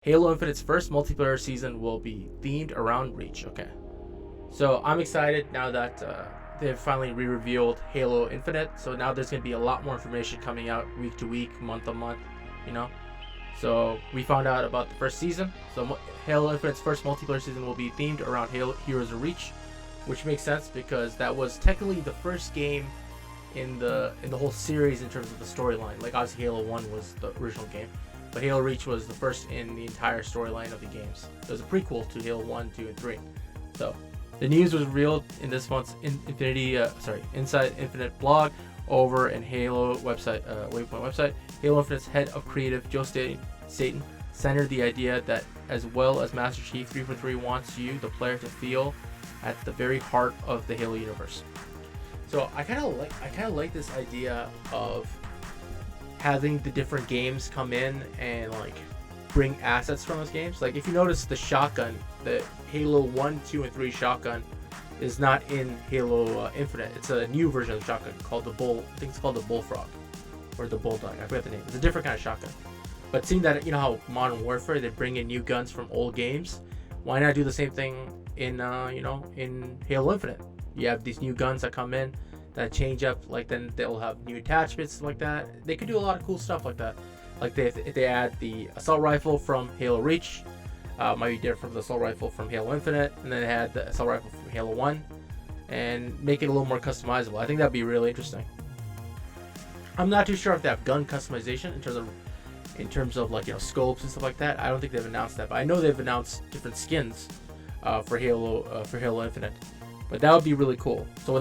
Halo Infinite's first multiplayer season will be themed around Reach. Okay. So I'm excited now that they've finally re-revealed Halo Infinite. So now there's going to be a lot more information coming out week to week, month to month, you know. So we found out about the first season. So Halo Infinite's first multiplayer season will be themed around Halo Heroes of Reach, which makes sense because that was technically the first game in the whole series in terms of the storyline. Like obviously Halo 1 was the original game, but Halo Reach was the first in the entire storyline of the games. It was a prequel to Halo 1, 2, and 3. So the news was revealed in this month's Inside Infinite blog over in Halo website, Waypoint website. Halo Infinite's head of creative, Joe Staten, centered the idea that as well as Master Chief, 343 wants you, the player, to feel at the very heart of the Halo universe. So I kind of like this idea of having the different games come in and like bring assets from those games. Like if you notice the shotgun, the Halo 1, 2, and 3 shotgun is not in Halo Infinite. It's a new version of the shotgun called the Bull. I think it's called the Bullfrog or the Bulldog. I forget the name. It's a different kind of shotgun. But seeing that, you know how Modern Warfare, they bring in new guns from old games, why not do the same thing in in Halo Infinite? You have these new guns that come in that change up, like then they'll have new attachments like that. They could do a lot of cool stuff like that. Like if they add the assault rifle from Halo Reach, might be different from the assault rifle from Halo Infinite, and then they had the assault rifle from Halo 1, and make it a little more customizable. I think that'd be really interesting. I'm not too sure if they have gun customization in terms of like scopes and stuff like that. I don't think they've announced that, but I know they've announced different skins for Halo Infinite. But that would be really cool. So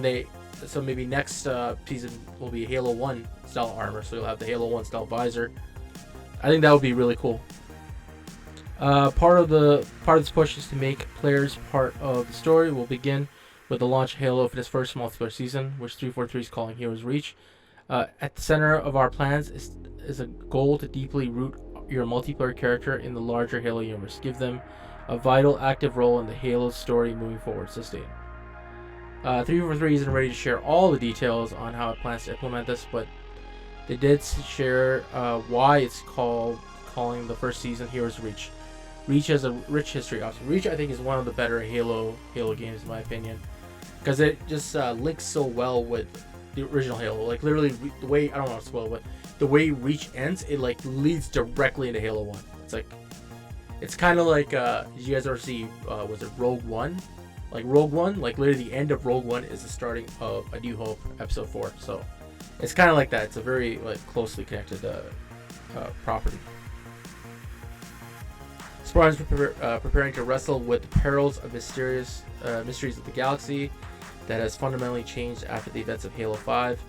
maybe next season will be Halo 1 style armor. So you'll have the Halo 1 style visor. I think that would be really cool. Part of this push is to make players part of the story. Will begin with the launch of Halo Infinite's first multiplayer season, which 343 is calling Heroes Reach. At the center of our plans is a goal to deeply root your multiplayer character in the larger Halo universe. Give them a vital, active role in the Halo story moving forward. Sustain. 343 isn't ready to share all the details on how it plans to implement this, but they did share why it's calling the first season Heroes Reach. Reach has a rich history. Obviously, Reach I think is one of the better Halo games in my opinion, because it just links so well with the original Halo. Like literally the way, I don't want to spoil, but the way Reach ends, it like leads directly into Halo 1. It's kind of like did you guys ever see was it Rogue One? Like Rogue One, like literally the end of Rogue One is the starting of A New Hope episode 4. So it's kind of like that. It's a very like closely connected property. Spartans preparing to wrestle with the perils of mysteries of the galaxy that has fundamentally changed after the events of Halo 5.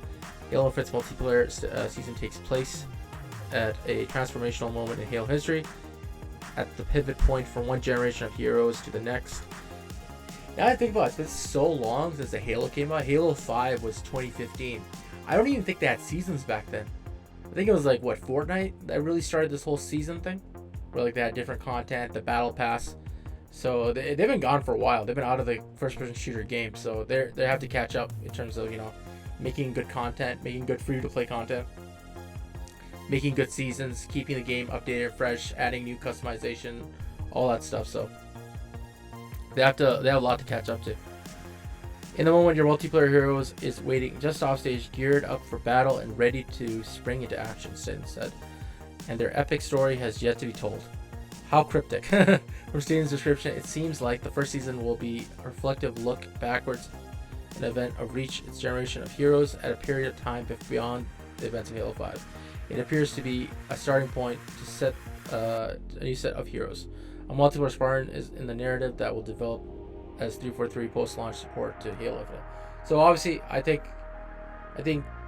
Halo Infinite's multiplayer season takes place at a transformational moment in Halo history, at the pivot point from one generation of heroes to the next. Now I think about it, it's been so long since the Halo came out. Halo 5 was 2015. I don't even think they had seasons back then. I think it was like Fortnite that really started this whole season thing, where like they had different content, the battle pass. So they've been gone for a while. They've been out of the first-person shooter game, so they have to catch up in terms of making good content, making good free-to-play content, making good seasons, keeping the game updated, fresh, adding new customization, all that stuff. So they have a lot to catch up to. In the moment, your multiplayer heroes is waiting just off stage, geared up for battle and ready to spring into action, Staten said. And their epic story has yet to be told. How cryptic. From Staten's description, it seems like the first season will be a reflective look backwards, an event of Reach, its generation of heroes at a period of time beyond the events of Halo 5. It appears to be a starting point to set a new set of heroes. A multiplayer Spartan is in the narrative that will develop as 343 post-launch support to Halo Infinite. So obviously, I think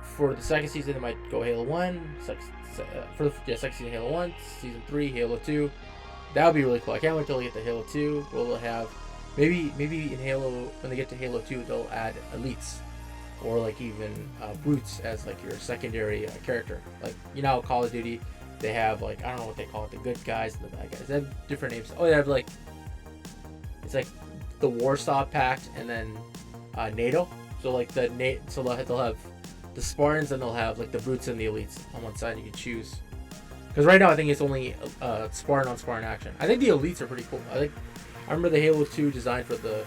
for the second season, it might go Halo 1, second season Halo 1, season 3 Halo 2. That would be really cool. I can't wait till we get to Halo 2. We'll have maybe in Halo, when they get to Halo 2, they'll add elites or like even brutes as like your secondary character. Like Call of Duty, they have like, I don't know what they call it, the good guys and the bad guys. They have different names. Oh, they have like, it's like the Warsaw Pact and then NATO. So like they'll have the Spartans and they'll have like the brutes and the elites on one side. You can choose Because right now I think it's only Spartan on Spartan action. I think the elites are pretty cool. I remember the Halo 2 design for the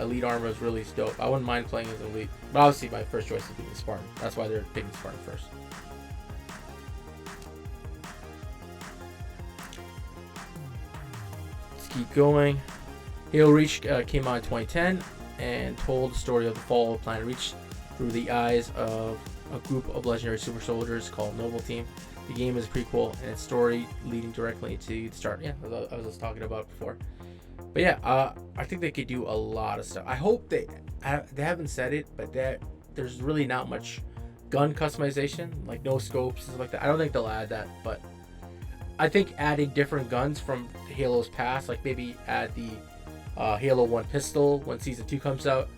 elite armor was really dope. I wouldn't mind playing as elite, but obviously my first choice is being Spartan. That's why they're picking Spartan first. Let's keep going. Halo Reach came out in 2010 and told the story of the fall of Planet Reach through the eyes of a group of legendary super soldiers called Noble Team. The game is a prequel and its story leading directly to the start. Yeah, I was just talking about before. But yeah, I think they could do a lot of stuff. I hope they haven't said it, but there's really not much gun customization, like no scopes and stuff like that. I don't think they'll add that, but I think adding different guns from Halo's past, like maybe add the Halo 1 pistol when Season 2 comes out.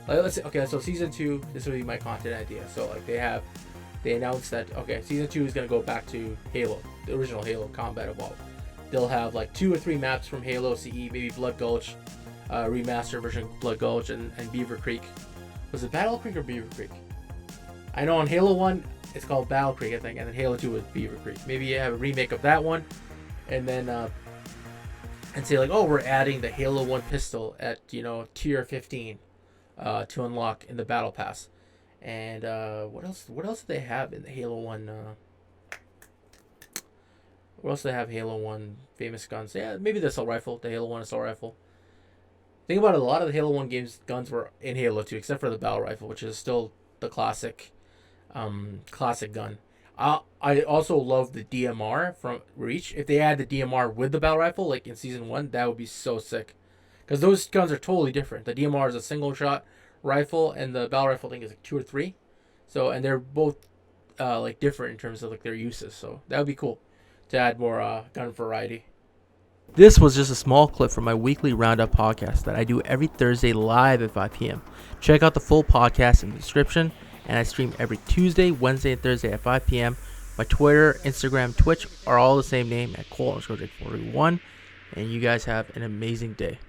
Like, let's say, okay, so Season 2, this would be my content idea. So like they announced that, okay, Season 2 is going to go back to Halo, the original Halo Combat Evolved. They'll have like 2 or 3 maps from Halo CE, maybe Blood Gulch, remastered version of Blood Gulch, and Beaver Creek. Was it Battle Creek or Beaver Creek? I know on Halo 1, it's called Battle Creek, I think, and then Halo 2 was Beaver Creek. Maybe you have a remake of that one, and then, and say like, oh, we're adding the Halo 1 pistol at, tier 15 to unlock in the Battle Pass. And what else do they have in the Halo 1? What else do they have? Halo 1 famous guns. Yeah, maybe the assault rifle, the Halo 1 assault rifle. Think about it, a lot of the Halo 1 games guns were in Halo 2, except for the battle rifle, which is still the classic gun. I also love the DMR from Reach. If they add the DMR with the battle rifle, like in Season 1, that would be so sick. Because those guns are totally different. The DMR is a single shot rifle, and the battle rifle I think is like 2 or 3. So, and they're both like different in terms of like their uses. So that would be cool to add more gun variety. This was just a small clip from my weekly RNDUP podcast that I do every Thursday live at 5 p.m. Check out the full podcast in the description, and I stream every Tuesday, Wednesday, and Thursday at 5 p.m. My Twitter, Instagram, Twitch are all the same name at Cole_Jake41, and you guys have an amazing day.